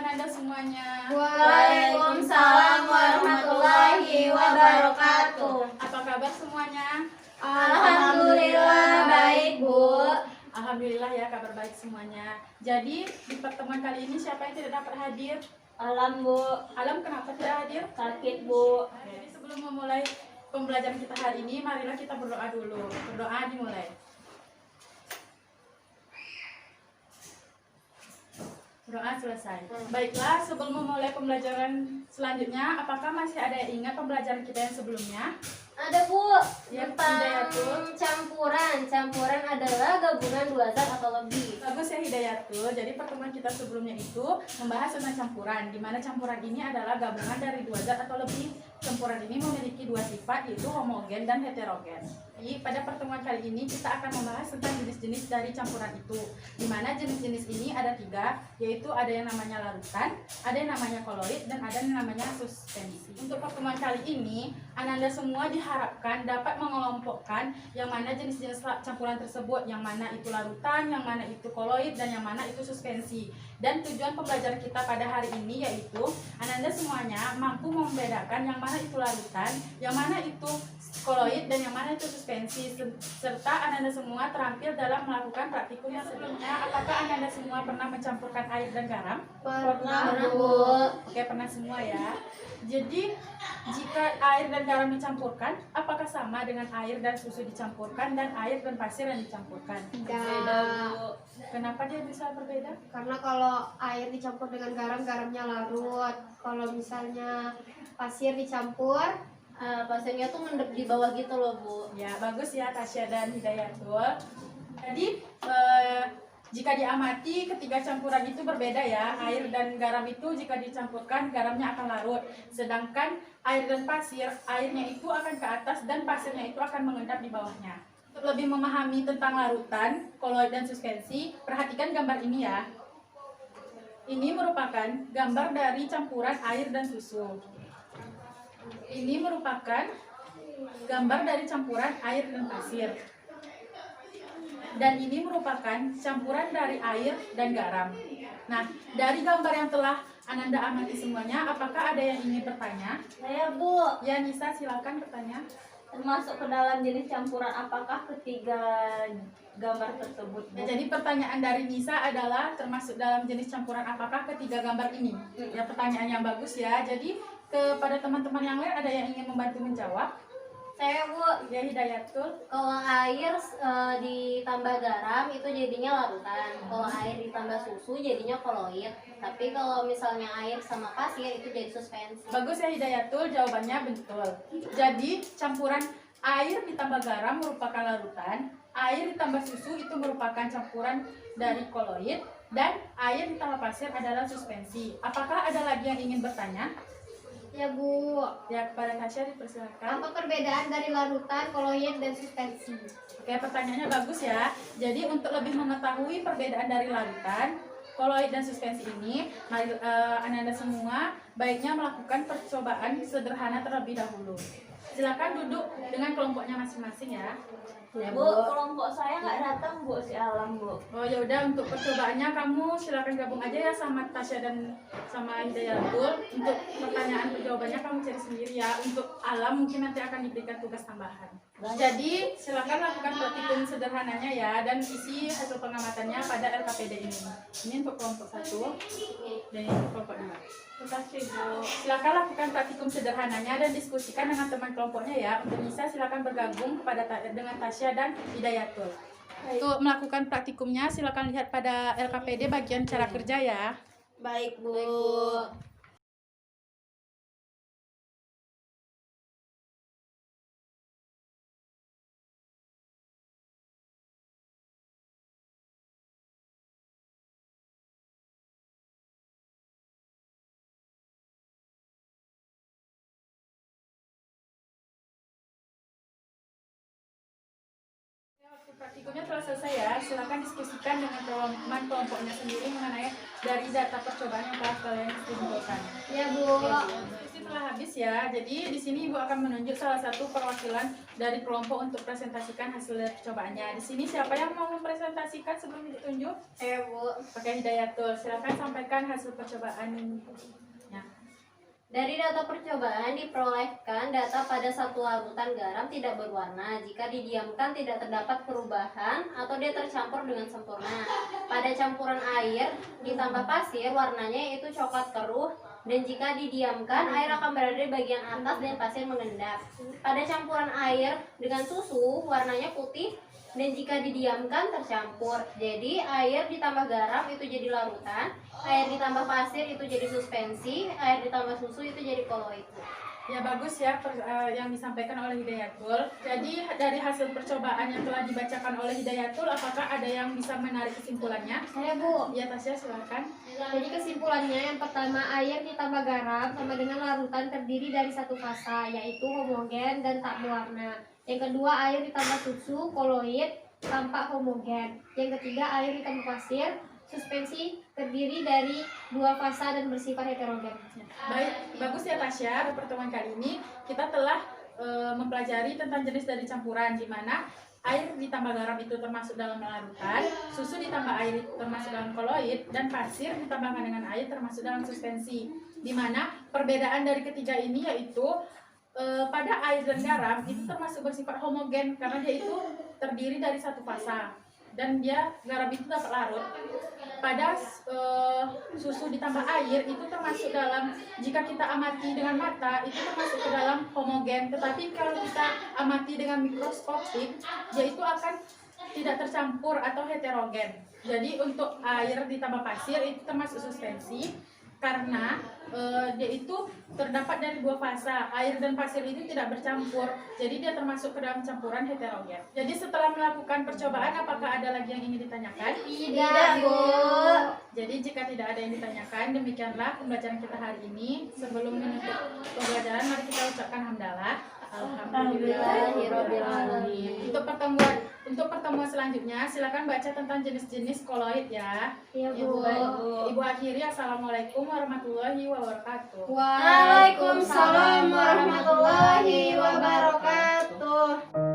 Ananda semuanya. Waalaikumsalam warahmatullahi wabarakatuh. Apa kabar semuanya? Alhamdulillah baik, Bu. Alhamdulillah ya, kabar baik semuanya. Jadi di pertemuan kali ini siapa yang tidak dapat hadir? Alam, Bu. Alam, kenapa tidak hadir? Sakit, Bu. Jadi sebelum memulai pembelajaran kita hari ini, marilah kita berdoa dulu. Berdoa dimulai. Doa selesai. Baiklah, sebelum memulai pembelajaran selanjutnya, apakah masih ada yang ingat pembelajaran kita yang sebelumnya? Ada, Bu. Ya, Tentang Hidayatul. campuran. Campuran adalah gabungan dua zat atau lebih. Bagus ya Hidayatul. Jadi pertemuan kita sebelumnya itu membahas tentang campuran, di mana campuran ini adalah gabungan dari dua zat atau lebih. Campuran ini memiliki dua sifat, yaitu homogen dan heterogen. Jadi pada pertemuan kali ini kita akan membahas tentang jenis-jenis dari campuran itu, di mana jenis-jenis ini ada tiga, yaitu ada yang namanya larutan, ada yang namanya koloid, dan ada yang namanya suspensi. Untuk pertemuan kali ini, Ananda semua diharapkan dapat mengelompokkan yang mana jenis-jenis campuran tersebut, yang mana itu larutan, yang mana itu koloid, dan yang mana itu suspensi. Dan tujuan pembelajaran kita pada hari ini yaitu Ananda semuanya mampu membedakan yang mana itu larutan, yang mana itu koloid, dan yang mana itu suspensi, serta Ananda semua terampil dalam melakukan praktikum yang sebelumnya. Apakah Ananda semua pernah mencampurkan air dan garam? Pernah, Bu. Oke, pernah semua ya. Jadi jika air dan garam dicampurkan, apakah sama dengan air dan susu dicampurkan dan air dan pasir yang dicampurkan? Beda, Bu. Kenapa dia bisa berbeda? Karena kalau air dicampur dengan garam, garamnya larut. Kalau misalnya pasir dicampur, Pasirnya tuh mendep di bawah gitu loh, Bu. Ya, bagus ya Tasya dan Hidayatul. Jadi jika diamati ketiga campuran itu berbeda ya. Air dan garam itu jika dicampurkan garamnya akan larut. Sedangkan air dan pasir, airnya itu akan ke atas dan pasirnya itu akan mengendap di bawahnya. Untuk lebih memahami tentang larutan, koloid, dan suspensi, perhatikan gambar ini ya. Ini merupakan gambar dari campuran air dan susu. Ini merupakan gambar dari campuran air dan pasir. Dan ini merupakan campuran dari air dan garam. Nah, dari gambar yang telah Ananda amati semuanya, apakah ada yang ingin bertanya? Saya, Bu. Ya, Nisa, silakan bertanya. Termasuk ke dalam jenis campuran apakah ketiga gambar tersebut, Bu? Ya, jadi pertanyaan dari Nisa adalah termasuk dalam jenis campuran apakah ketiga gambar ini? Ya, pertanyaan yang bagus ya. Jadi kepada teman-teman yang lain ada yang ingin membantu menjawab? Saya, Bu. Ya, Hidayatul. Kalau air ditambah garam itu jadinya larutan. Kalau air ditambah susu jadinya koloid. Tapi kalau misalnya air sama pasir itu jadi suspensi. Bagus ya Hidayatul, jawabannya betul. Jadi campuran air ditambah garam merupakan larutan, air ditambah susu itu merupakan campuran dari koloid, dan air ditambah pasir adalah suspensi. Apakah ada lagi yang ingin bertanya? ya Bu. Ya, kepada Tasya dipersilakan. Apa perbedaan dari larutan, koloid, dan suspensi? Oke, pertanyaannya bagus ya. Jadi untuk lebih mengetahui perbedaan dari larutan, koloid, dan suspensi ini, mari Ananda semua baiknya melakukan percobaan sederhana terlebih dahulu. Silakan duduk dengan kelompoknya masing-masing ya. Ya, Bu, kelompok saya nggak datang, Bu, si Alam, Bu. Oh ya udah, untuk percobaannya kamu silakan gabung aja ya sama Tasya dan sama Hidayatul. Untuk pertanyaan jawabannya kamu cari sendiri ya. Untuk Alam mungkin nanti akan diberikan tugas tambahan. Jadi silakan lakukan praktikum sederhananya ya, dan isi hasil pengamatannya pada LKPD ini. Ini untuk kelompok 1 dan ini untuk kelompok 2. Terima kasih, Bu. Silakan lakukan praktikum sederhananya dan diskusikan dengan teman kelompoknya ya. Untuk Nisa silakan bergabung dengan Tasya dan Hidayatul. Untuk melakukan praktikumnya silakan lihat pada LKPD bagian cara kerja ya. Baik, Bu. Praktikumnya telah selesai ya. Silakan diskusikan dengan teman kelompoknya sendiri mengenai dari data percobaan yang telah kalian kumpulkan. Ya Bu. Diskusi telah habis ya. Jadi di sini Ibu akan menunjuk salah satu perwakilan dari kelompok untuk presentasikan hasil dari percobaannya. Di sini siapa yang mau mempresentasikan sebelum ditunjuk? Bu. Pakai Hidayatul. Silakan sampaikan hasil percobaannya. Dari data percobaan diperolehkan data pada satu larutan garam tidak berwarna. Jika didiamkan tidak terdapat perubahan atau dia tercampur dengan sempurna. Pada campuran air ditambah pasir warnanya itu coklat keruh, dan jika didiamkan air akan berada di bagian atas dan pasir mengendap. Pada campuran air dengan susu warnanya putih, dan jika didiamkan tercampur. Jadi air ditambah garam itu jadi larutan, air ditambah pasir itu jadi suspensi, air ditambah susu itu jadi koloid. Ya bagus ya yang disampaikan oleh Hidayatul. Jadi dari hasil percobaan yang telah dibacakan oleh Hidayatul, apakah ada yang bisa menarik kesimpulannya? Saya Bu. Ya Tasya silakan. Jadi kesimpulannya yang pertama, air ditambah garam sama dengan larutan terdiri dari satu fasa, yaitu homogen dan tak berwarna. Yang kedua, air ditambah susu, koloid, tampak homogen. Yang ketiga, air ditambah pasir, suspensi, terdiri dari dua fasa dan bersifat heterogen. Baik, bagus ya Tasya. Pada pertemuan kali ini kita telah mempelajari tentang jenis dari campuran, di mana air ditambah garam itu termasuk dalam larutan, susu ditambah air termasuk dalam koloid, dan pasir ditambahkan dengan air termasuk dalam suspensi. Di mana perbedaan dari ketiga ini yaitu pada air dan garam itu termasuk bersifat homogen karena dia itu terdiri dari satu fasa dan dia garam itu dapat larut. Pada susu ditambah air itu termasuk dalam, jika kita amati dengan mata itu termasuk ke dalam homogen, tetapi kalau kita amati dengan mikroskopik dia itu akan tidak tercampur atau heterogen. Jadi untuk air ditambah pasir itu termasuk suspensi karena dia itu terdapat dari dua fasa, air dan pasir itu tidak bercampur, jadi dia termasuk ke dalam campuran heterogen. Jadi setelah melakukan percobaan, apakah ada lagi yang ingin ditanyakan? Tidak, Bu. Jadi jika tidak ada yang ditanyakan, demikianlah pembelajaran kita hari ini. Sebelum menutup pembelajaran, mari kita ucapkan hamdalah. Alhamdulillahirobbilalamin. Untuk pertemuan selanjutnya, silakan baca tentang jenis-jenis koloid ya. Iya, Bu. Ibu akhiri, assalamualaikum warahmatullahi wabarakatuh. Waalaikumsalam warahmatullahi wabarakatuh.